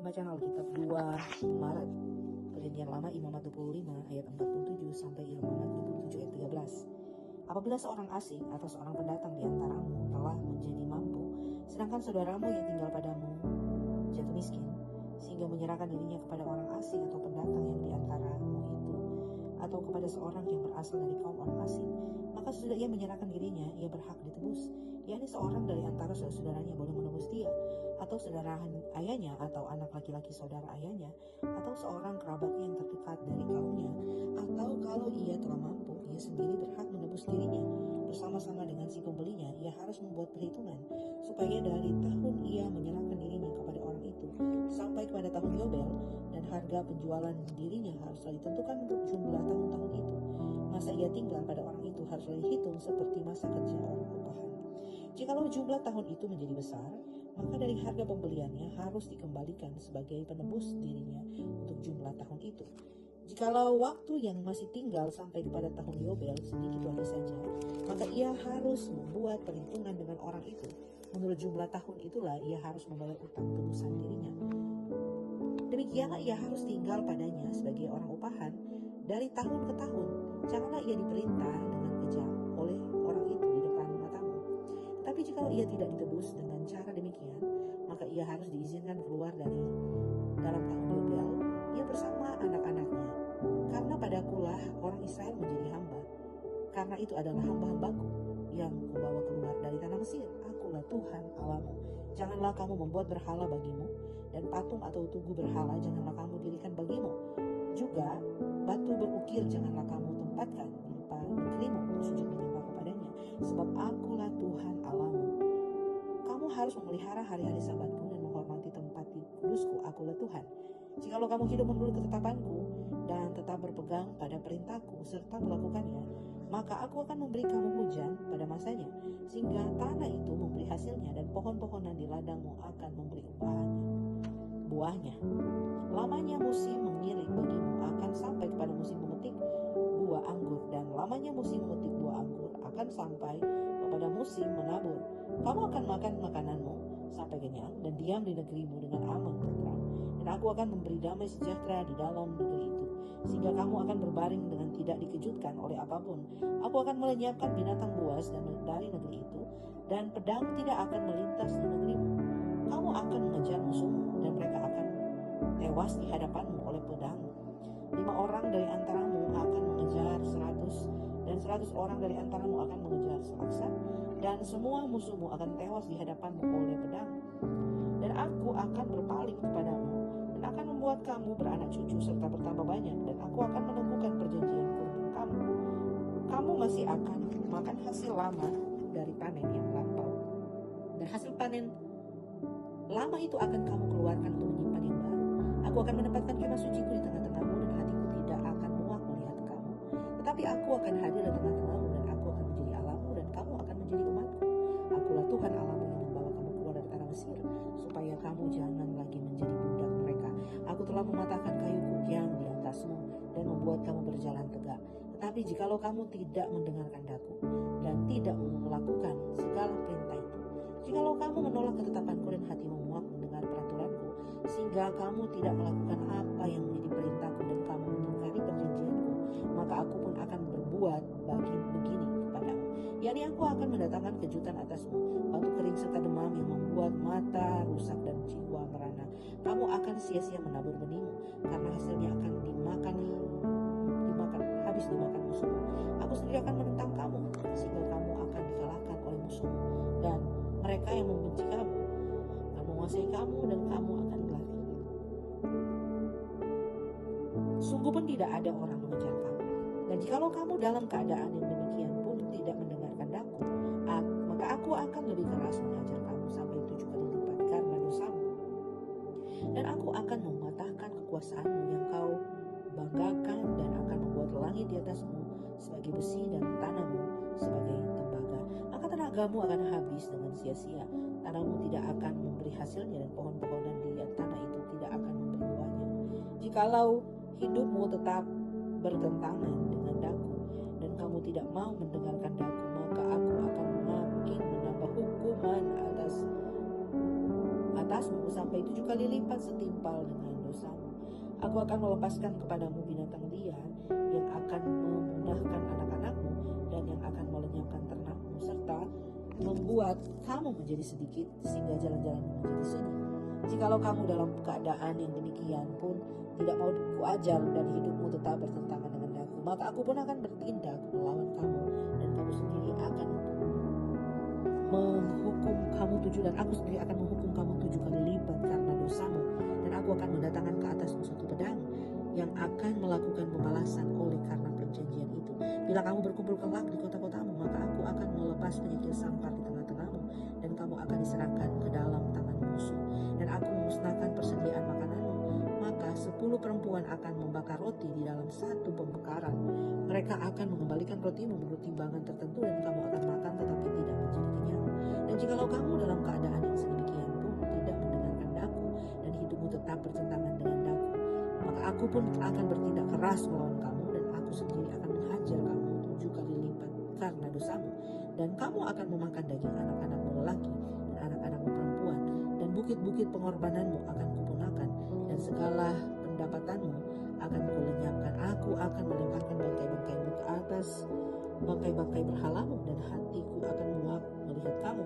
Pembacaan Alkitab 2 Maret Perjanjian Lama Imamat 25 ayat 47 sampai Imamat 27 ayat 13. Apabila seorang asing atau seorang pendatang di antaramu telah menjadi mampu, sedangkan saudaramu yang tinggal padamu jatuh miskin, sehingga menyerahkan dirinya kepada orang asing atau pendatang yang di antaramu itu, atau kepada seorang yang berasal dari kaum orang asing, maka sesudah ia menyerahkan dirinya, ia berhak ditebus. Yakni seorang dari antara saudara-saudaranya boleh menebus dia, atau saudara ayahnya, atau anak laki-laki saudara ayahnya, atau seorang kerabatnya yang terdekat dari kaumnya, atau kalau ia telah mampu, ia sendiri berhak menebus dirinya. Bersama-sama dengan si pembelinya, ia harus membuat perhitungan, supaya dari tahun ia menyerahkan dirinya kepada orang itu, sampai kepada tahun Yobel, dan harga penjualan dirinya haruslah ditentukan untuk jumlah tahun-tahun itu. Masa ia tinggal pada orang itu haruslah dihitung seperti masa kerja orang upahan. Jikalau jumlah tahun itu menjadi besar, maka dari harga pembeliannya harus dikembalikan sebagai penebus dirinya untuk jumlah tahun itu. Jikalau waktu yang masih tinggal sampai kepada tahun Yobel sedikit lagi saja, maka ia harus membuat perhitungan dengan orang itu. Menurut jumlah tahun itulah ia harus membayar utang tebusan dirinya. Demikianlah ia harus tinggal padanya sebagai orang upahan dari tahun ke tahun. Janganlah ia diperintah dengan kejam oleh orang itu di depan matamu. Tetapi jikalau ia tidak ditebus dengan cara demikian, maka ia harus diizinkan keluar dari dalam tahun Yobel, ia bersama anak-anaknya. Karena padakulah orang Israel menjadi hamba. Karena itu adalah hamba-hambaku yang kubawa keluar dari tanah Mesir. Akulah Tuhan Allahmu. Janganlah kamu membuat berhala bagimu, dan patung atau tugu berhala janganlah kamu dirikan bagimu. Juga batu berukir janganlah kamu tempatkan di depan negerimu untuk sujud menyembah kepadanya. Sebab akulah Tuhan Allahmu. Kamu harus memelihara hari-hari sabatku dan menghormati tempat di kudusku. Akulah Tuhan. Jikalau kamu hidup menurut ketetapanku dan tetap berpegang pada perintahku serta melakukannya, maka aku akan memberi kamu hujan pada masanya, sehingga tanah itu memberi hasilnya dan pohon-pohonan di ladangmu akan memberi buahnya. Lamanya musim mengiring bagimu akan sampai kepada musim memetik buah anggur, dan lamanya musim memetik buah anggur akan sampai kepada musim menabur. Kamu akan makan makananmu sampai kenyang dan diam di negerimu dengan aman tentram. Dan aku akan memberi damai sejahtera di dalam negeri itu, sehingga kamu akan berbaring dengan tidak dikejutkan oleh apapun. Aku akan melenyapkan binatang buas dari negeri itu, dan pedang tidak akan melintas di negerimu. Kamu akan mengejar musuhmu, dan mereka akan tewas di hadapanmu oleh pedang. 5 orang dari antaramu akan mengejar 100, dan 100 orang dari antaramu akan mengejar selaksa, dan semua musuhmu akan tewas di hadapanmu oleh pedang. Dan aku akan berpaling kepadamu, dan akan membuat kamu beranak cucu serta bertambah banyak, dan aku akan meneguhkan perjanjianku dengan kamu. Kamu masih akan makan hasil lama dari panen yang lampau, dan hasil panen lama itu akan kamu keluarkan untuk menyimpan yang baru. Aku akan menempatkan kemah suciku di tengah-tengahmu, dan hatiku tidak akan muak melihat kamu. Tetapi aku akan hadir di tengah-tengahmu, dan aku akan menjadi Allahmu, dan kamu akan menjadi umatku. Akulah Tuhan Allahmu yang membawa kamu keluar dari tanah Mesir, supaya kamu jangan lagi menjadi budak mereka. Aku telah mematahkan kayu kukyang di atasmu, dan membuat kamu berjalan tegak. Tetapi jikalau kamu tidak mendengarkan daku, dan tidak melakukan segala perintah itu, jikalau kamu menolak ketetapanku dan hatimu muak mendengar peraturanku, sehingga kamu tidak melakukan apa yang menjadi perintahku dan kamu mengingkari perjanjianku, maka aku pun akan berbuat begini kepadamu. yakni aku akan mendatangkan kejutan atasmu, batu kering serta demam yang membuat mata rusak dan jiwa merana. Kamu akan sia-sia menabur benihmu, karena hasilnya akan habis dimakan musuhmu. Aku sendiri akan menentang kamu, sehingga kamu akan dikalahkan oleh musuhmu, dan mereka yang membenci kamu akan menguasai kamu, dan kamu akan berlari. Sungguh pun tidak ada orang mengejar kamu. Dan jikalau kamu dalam keadaan yang demikian pun tidak mendengarkan daku, maka aku akan lebih keras mengajar kamu sampai 7 kali lipat karena dosamu. Dan aku akan mematahkan kekuasaanmu yang kau banggakan, dan akan membuat langit di atasmu sebagai besi dan tanahmu sebagai tembaga. Maka tenagamu akan habis dengan sia-sia, tanahmu tidak akan memberi hasilnya, dan pohon-pohonan di tanah itu tidak akan memberi buahnya. Jikalau hidupmu tetap bertentangan dengan daku, dan kamu tidak mau mendengarkan daku, maka aku akan makin menambah hukuman batasmu sampai 7 kali lipat setimpal dengan dosamu. Aku akan melepaskan kepadamu binatang liar yang akan memunahkan anak-anakmu dan yang akan melenyapkan ternakmu, serta membuat kamu menjadi sedikit sehingga jalan-jalanmu menjadi sunyi. Jikalau kamu dalam keadaan yang demikian pun tidak mau kuajar dan hidupmu tetap bertentangan dengan daku, maka aku pun akan bertindak melawan kamu dan kamu sendiri akan menghukum kamu 7 dan aku sendiri akan menghukum kamu 7 kali lipat karena dosamu, dan aku akan mendatangkan ke atasmu suatu pedang yang akan melakukan pembalasan oleh karena perjanjian itu. Bila kamu berkumpul kelak di kota-kotamu, maka aku akan melepas penyakit sampar di tengah-tengahmu dan kamu akan diserahkan ke dalam tangan musuh, dan aku memusnahkan persediaan makananmu. Maka 10 perempuan akan membakar roti di dalam satu pembakaran. Mereka akan mengembalikan rotimu menurut timbangan tertentu dan kamu akan makan tetapi tidak menjadi kenyang. Dan jikalau kamu dalam keadaan yang sedemikian pun tidak mendengarkan daku dan hidupmu tetap bertentangan dengan daku, maka aku pun akan bertindak keras melawan kamu dan aku sendiri akan menghajar kamu 7 kali lipat karena dosamu. Dan kamu akan memakan daging anak-anakmu lelaki dan anak-anakmu perempuan, dan bukit-bukit pengorbananmu akan kupunahkan dan segala pendapatanmu akan kulenyapkan. Aku akan melemparkan bangkai-bangkaimu ke atas bangkai-bangkai berhalamu dan hatiku akan muak melihat kamu.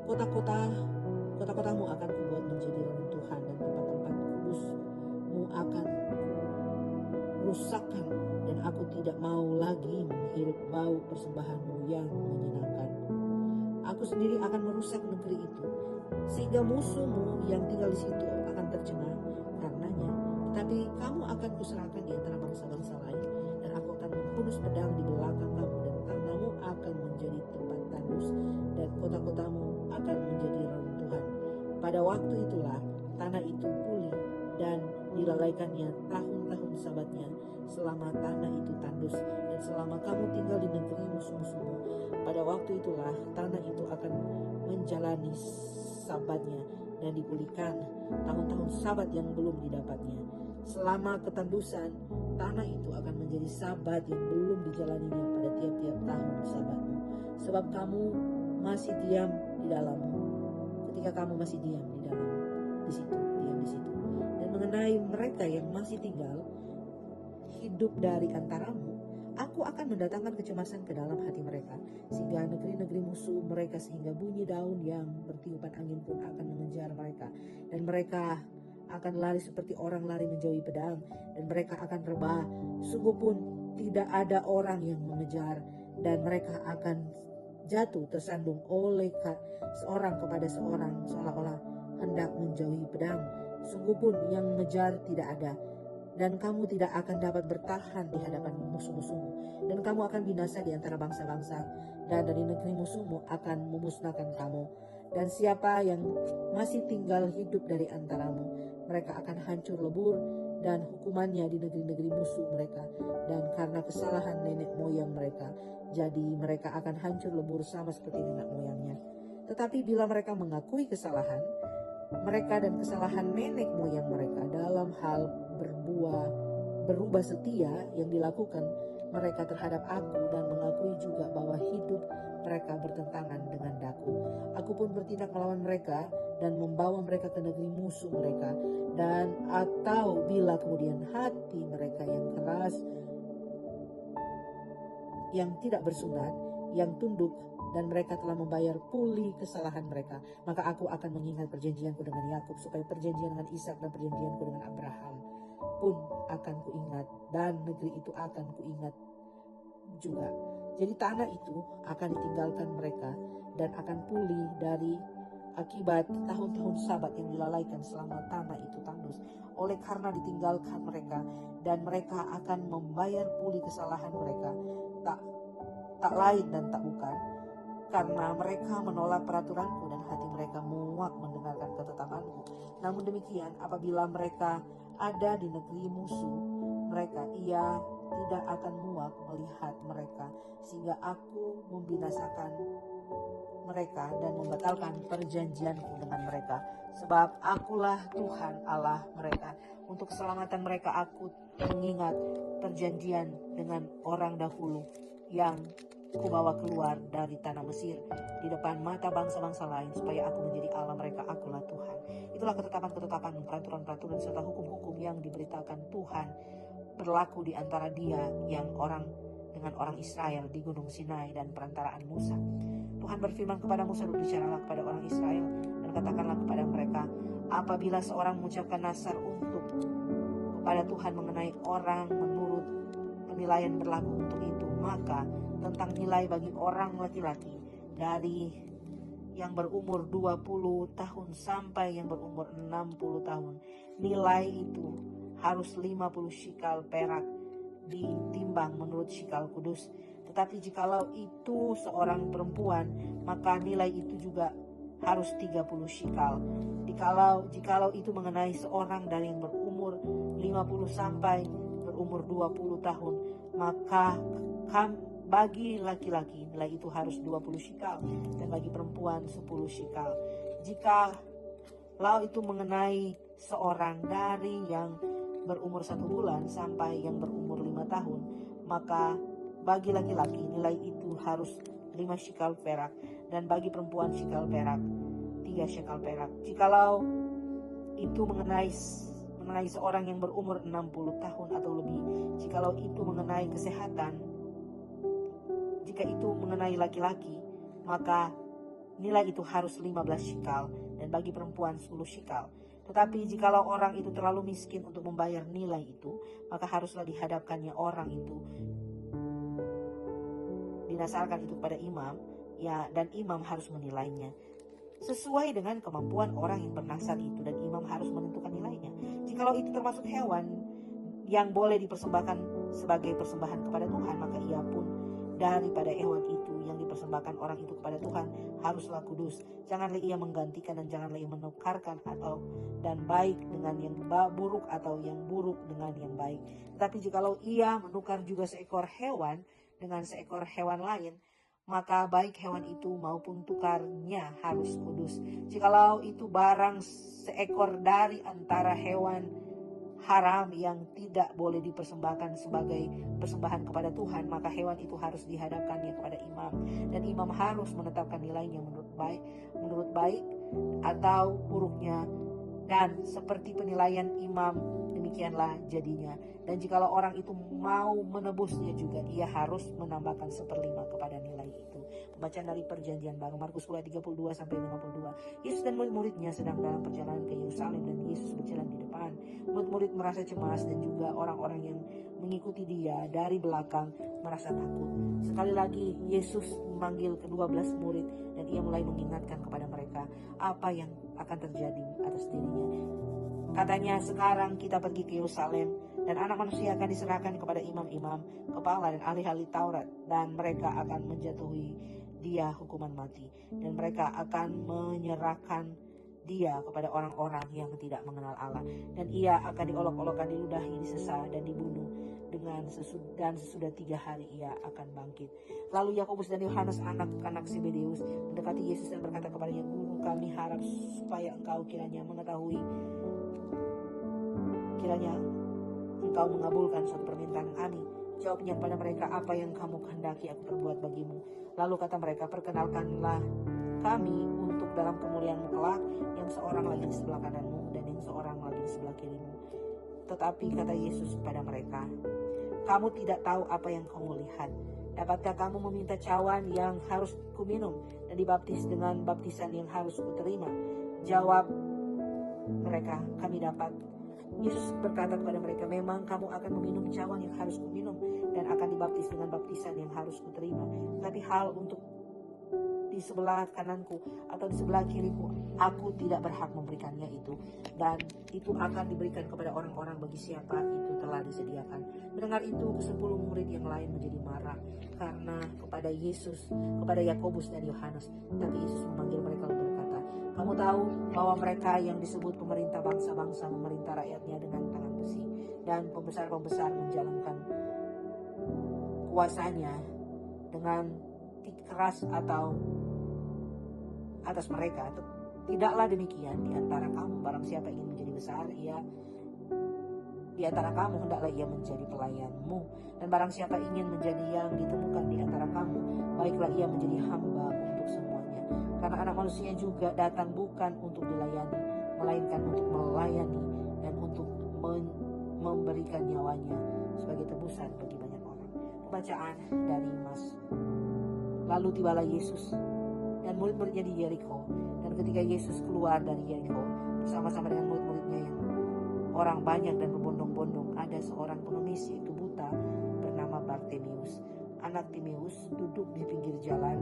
Kota-kotamu akan kubuat menjadi reruntuhan dan tempat-tempat kudusmu akan rusakkan, dan aku tidak mau lagi menghirup bau persembahanmu yang menyenangkan. Aku sendiri akan merusak negeri itu, sehingga musuhmu yang tinggal di situ akan tercengang karenanya. Tetapi kamu akan kuserahkan di antara bangsa-bangsa lain, dan aku akan menghunus pedang di belakang kamu, dan tanahmu akan menjadi tempat tandus, dan kota-kotamu akan menjadi reruntuhan. Pada waktu itulah tanah itu pulih dan dilalaikannya tahun-tahun sabatnya, selama tanah itu tandus dan selama kamu tinggal di negeri musuh-musuhmu. Pada waktu itulah tanah itu akan menjalani sabatnya dan dipulihkan tahun-tahun sabat yang belum didapatnya. Selama ketandusan, tanah itu akan menjadi sabat yang belum dijalaninya pada tiap-tiap tahun sabatmu, sebab kamu masih diam di dalammu. Ketika kamu masih diam di dalam di situ, diam di situ. Dan mengenai mereka yang masih tinggal hidup dari antaramu, aku akan mendatangkan kecemasan ke dalam hati mereka, sehingga negeri-negeri musuh mereka, sehingga bunyi daun yang bertiupan angin pun akan mengejar mereka, dan mereka akan lari seperti orang lari menjauhi pedang, dan mereka akan rebah, sungguh pun tidak ada orang yang mengejar, dan mereka akan jatuh tersandung oleh seorang kepada seorang, seolah-olah hendak menjauhi pedang. Sungguh pun yang mengejar tidak ada, dan kamu tidak akan dapat bertahan di hadapan musuh-musuhmu, dan kamu akan binasa di antara bangsa-bangsa, dan dari negeri musuhmu akan memusnahkan kamu. Dan siapa yang masih tinggal hidup dari antaramu, mereka akan hancur lebur, dan hukumannya di negeri-negeri musuh mereka, dan karena kesalahan nenek moyang mereka, jadi mereka akan hancur lebur sama seperti nenek moyangnya. Tetapi bila mereka mengakui kesalahan mereka dan kesalahan nenek moyang mereka dalam hal berubah setia yang dilakukan mereka terhadap aku, dan mengakui juga bahwa hidup mereka bertentangan dengan daku, aku pun bertindak melawan mereka dan membawa mereka ke negeri musuh mereka. Dan atau bila kemudian hati mereka yang keras, yang tidak bersunat, yang tunduk, dan mereka telah membayar pulih kesalahan mereka, maka aku akan mengingat perjanjianku dengan Yakub, supaya perjanjian dengan Ishak dan perjanjianku dengan Abraham pun akan kuingat, dan negeri itu akan kuingat juga. Jadi tanah itu akan ditinggalkan mereka dan akan pulih dari akibat tahun-tahun sabat yang dilalaikan selama tanah itu tandus, oleh karena ditinggalkan mereka, dan mereka akan membayar pulih kesalahan mereka, tak lain dan tak bukan, karena mereka menolak peraturanku dan hati mereka muak mendengarkan ketetapanku. Namun demikian, apabila mereka ada di negeri musuh mereka, ia tidak akan muak melihat mereka, sehingga aku membinasakan mereka dan membatalkan perjanjianku dengan mereka. Sebab akulah Tuhan Allah mereka. Untuk keselamatan mereka aku mengingat perjanjian dengan orang dahulu yang kubawa keluar dari tanah Mesir di depan mata bangsa-bangsa lain, supaya aku menjadi Allah mereka, akulah Tuhan. Itulah ketetapan-ketetapan, peraturan-peraturan serta hukum-hukum yang diberitakan Tuhan berlaku di antara dia yang dengan orang Israel di Gunung Sinai dan perantaraan Musa. Tuhan berfirman kepada Musa, berbicaralah kepada orang Israel dan katakanlah kepada mereka, apabila seorang mengucapkan nazar kepada Tuhan mengenai orang menurut penilaian berlaku untuk itu, maka tentang nilai bagi orang laki-laki dari yang berumur 20 tahun sampai yang berumur 60 tahun, nilai itu harus 50 shikal perak ditimbang menurut shikal kudus. Tetapi jikalau itu seorang perempuan, maka nilai itu juga harus 30 shikal. Jikalau itu mengenai seorang dari yang berumur 50 sampai berumur 20 tahun, maka bagi laki-laki nilai itu harus 20 shikal dan bagi perempuan 10 shikal. Jikalau itu mengenai seorang dari yang berumur 1 bulan sampai yang berumur 5 tahun, maka bagi laki-laki nilai itu harus 5 shikal perak dan bagi perempuan shikal perak, 3 shikal perak. Jikalau itu mengenai seorang yang berumur 60 tahun atau lebih, jikalau itu mengenai kesehatan, jika itu mengenai laki-laki, maka nilai itu harus 15 shikal dan bagi perempuan 10 shikal. Tetapi jikalau orang itu terlalu miskin untuk membayar nilai itu, maka haruslah dihadapkannya orang itu, dinasarkan itu kepada imam, ya, dan imam harus menilainya sesuai dengan kemampuan orang yang bernasar itu, dan imam harus menentukan nilainya. Jikalau itu termasuk hewan yang boleh dipersembahkan sebagai persembahan kepada Tuhan, maka ia pun daripada hewan itu yang dipersembahkan orang itu kepada Tuhan haruslah kudus. Janganlah ia menggantikan dan janganlah ia menukarkan dan baik dengan yang buruk atau yang buruk dengan yang baik. Tetapi jikalau ia menukar juga seekor hewan dengan seekor hewan lain, maka baik hewan itu maupun tukarnya harus kudus. Jikalau itu barang seekor dari antara hewan haram yang tidak boleh dipersembahkan sebagai persembahan kepada Tuhan, maka hewan itu harus dihadapkannya kepada imam, dan imam harus menetapkan nilainya menurut baik atau buruknya, dan seperti penilaian imam demikianlah jadinya. Dan jikalau orang itu mau menebusnya juga, ia harus menambahkan 1/5 kepada nilai itu. Pembacaan dari Perjanjian Baru, Markus 32 sampai 52. Yesus dan murid-muridnya sedang dalam perjalanan ke Yerusalem, dan Yesus berjalan di depan. Murid-murid merasa cemas, dan juga orang-orang yang mengikuti dia dari belakang merasa takut. Sekali lagi Yesus memanggil ke-12 murid, dan ia mulai mengingatkan kepada mereka apa yang akan terjadi atas dirinya. Katanya, sekarang kita pergi ke Yerusalem, dan anak manusia akan diserahkan kepada imam-imam, kepala dan ahli-ahli Taurat, dan mereka akan menjatuhi dia hukuman mati, dan mereka akan menyerahkan dia kepada orang-orang yang tidak mengenal Allah, dan ia akan diolok-olokkan, diludahi, disesah, dan dibunuh dan sesudah 3 hari ia akan bangkit. Lalu Yakobus dan Yohanes, anak-anak Zebedeus, mendekati Yesus dan berkata kepadanya, Guru, kami harap supaya engkau kiranya engkau mengabulkan suatu permintaan kami. Jawabnya kepada mereka, apa yang kamu kehendaki aku perbuat bagimu? Lalu kata mereka, perkenalkanlah kami untuk dalam kemuliaan-Mu kelak, yang seorang lagi di sebelah kananmu dan yang seorang lagi di sebelah kirimu. Tetapi kata Yesus kepada mereka, kamu tidak tahu apa yang kamu lihat. Dapatkah kamu meminta cawan yang harus kuminum dan dibaptis dengan baptisan yang harus kuterima? Jawab mereka, kami dapat. Yesus berkata kepada mereka, memang kamu akan meminum cawan yang harus kuminum dan akan dibaptis dengan baptisan yang harus kuterima. Tapi hal untuk di sebelah kananku atau di sebelah kiriku, aku tidak berhak memberikannya itu, dan itu akan diberikan kepada orang-orang bagi siapa itu telah disediakan. Mendengar itu, ke-10 murid yang lain menjadi marah karena kepada Yakobus dan Yohanes. Tapi Yesus memanggil mereka lalu berkata, kamu tahu bahwa mereka yang disebut pemerintah bangsa-bangsa memerintah rakyatnya dengan tangan besi, dan pembesar-pembesar menjalankan kuasanya dengan keras atau atas mereka. Tidaklah demikian di antara kamu. Barang siapa ingin menjadi besar, ia di antara kamu, hendaklah ia menjadi pelayanmu. Dan barang siapa ingin menjadi yang ditemukan di antara kamu, baiklah ia menjadi hamba untuk semuanya. Karena Anak Manusia juga datang bukan untuk dilayani, melainkan untuk melayani dan untuk memberikan nyawanya sebagai tebusan bagi banyak orang. Pembacaan dari Mazmur. Lalu tibalah Yesus dan murid-muridnya di Yerikho. Dan ketika Yesus keluar dari Yerikho bersama-sama dengan murid-muridnya yang orang banyak dan berbondong-bondong, ada seorang pengemis yaitu buta bernama Bartimeus, anak Timeus, duduk di pinggir jalan.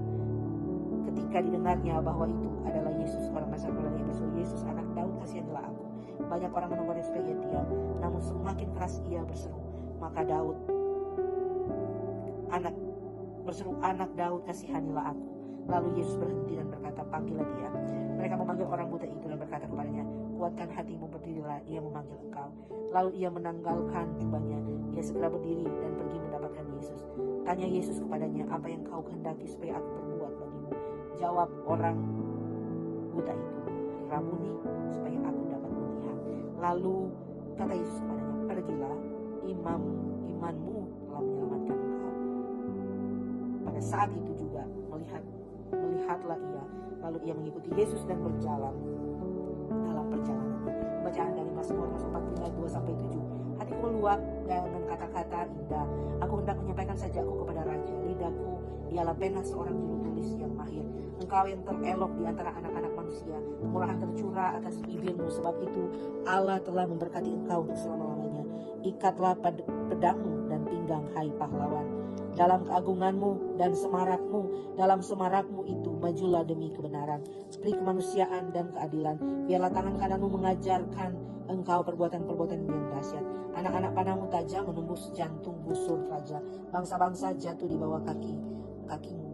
Ketika didengarnya bahwa itu adalah Yesus, orang Nazaret yang berseru, "Yesus, Anak Daud, kasihanilah aku." Banyak orang menunggu supaya ia diam, namun semakin keras ia berseru. Maka Anak Daud, kasihanilah aku. Lalu Yesus berhenti dan berkata, "Panggillah dia." Mereka memanggil orang buta itu dan berkata kepadanya, "Kuatkan hatimu, berdirilah, ia memanggil engkau." Lalu ia menanggalkan jubahnya, ia segera berdiri dan pergi mendapatkan Yesus. Tanya Yesus kepadanya, "Apa yang kau kehendaki supaya aku perbuat bagimu?" Jawab orang buta itu, "Rabuni, supaya aku dapat melihat." Lalu kata Yesus kepadanya, "Pergilah, imanmu telah menyelamatkan engkau." Pada saat itu juga melihatlah ia, lalu ia mengikuti Yesus dan berjalan dalam perjalanannya. Bacaan dari Mazmur 45 ayat 2-7. Hatiku meluap dengan kata-kata indah. Aku hendak menyampaikan sajaku kepada Raja. Lidahku ialah pena seorang juru tulis yang mahir. Engkau yang terelok di antara anak-anak manusia, kemurahan tercurah atas bibirmu. Sebab itu Allah telah memberkati engkau untuk selama-lamanya. Ikatlah pedangmu dan pinggang, hai pahlawan. Dalam keagunganmu dan dalam semarakmu itu majulah demi kebenaran, beri kemanusiaan dan keadilan. Biarlah tangan kananmu mengajarkan engkau perbuatan-perbuatan yang dahsyat. Anak-anak panahmu tajam menembus jantung busur raja. Bangsa-bangsa jatuh di bawah kakimu.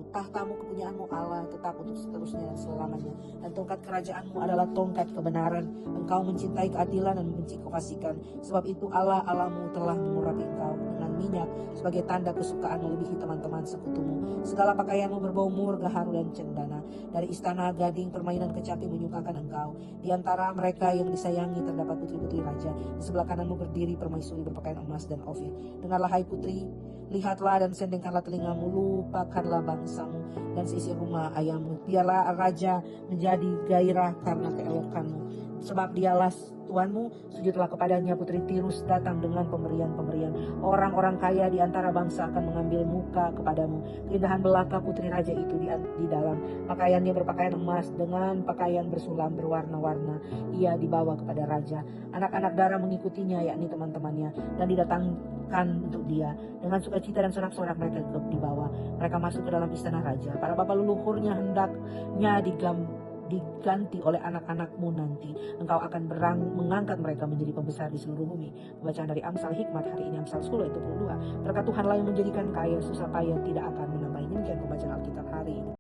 Tahtamu kepunyaanmu Allah tetap untuk seterusnya dan selamanya. Dan tongkat kerajaanmu adalah tongkat kebenaran. Engkau mencintai keadilan dan membenci kefasikan. Sebab itu Allah Allahmu telah mengurapi engkau dengan minyak sebagai tanda kesukaan melebihi teman-teman sekutumu. Segala pakaianmu berbau murga, haru dan cendana. Dari istana gading permainan kecapi menyukakan engkau. Di antara mereka yang disayangi terdapat putri-putri raja. Di sebelah kananmu berdiri permaisuri berpakaian emas dan ofir. Dengarlah hai putri, lihatlah dan sendengkanlah telingamu, lupakanlah bangsamu dan seisi rumah ayahmu. Biarlah raja menjadi gairah karena keelokanmu, sebab dialah Tuanmu. Sujudlah kepadanya, putri Tirus datang dengan pemberian-pemberian. Orang-orang kaya di antara bangsa akan mengambil muka kepadamu. Keindahan belaka putri raja itu di dalam pakaiannya berpakaian emas dengan pakaian bersulam berwarna-warna. Ia dibawa kepada raja. Anak-anak darah mengikutinya, yakni teman-temannya, dan didatangkan untuk dia. Dengan sukacita dan sorak-sorak mereka dibawa. Mereka masuk ke dalam istana raja. Para bapa leluhurnya hendaknya diganti oleh anak-anakmu nanti. Engkau akan mengangkat mereka menjadi pembesar di seluruh bumi. Bacaan dari Amsal Hikmat hari ini, Amsal 10 ayat 22. Berkat Tuhanlah yang menjadikan kaya, susah payah tidak akan menambahi. Demikian pembacaan Alkitab hari ini.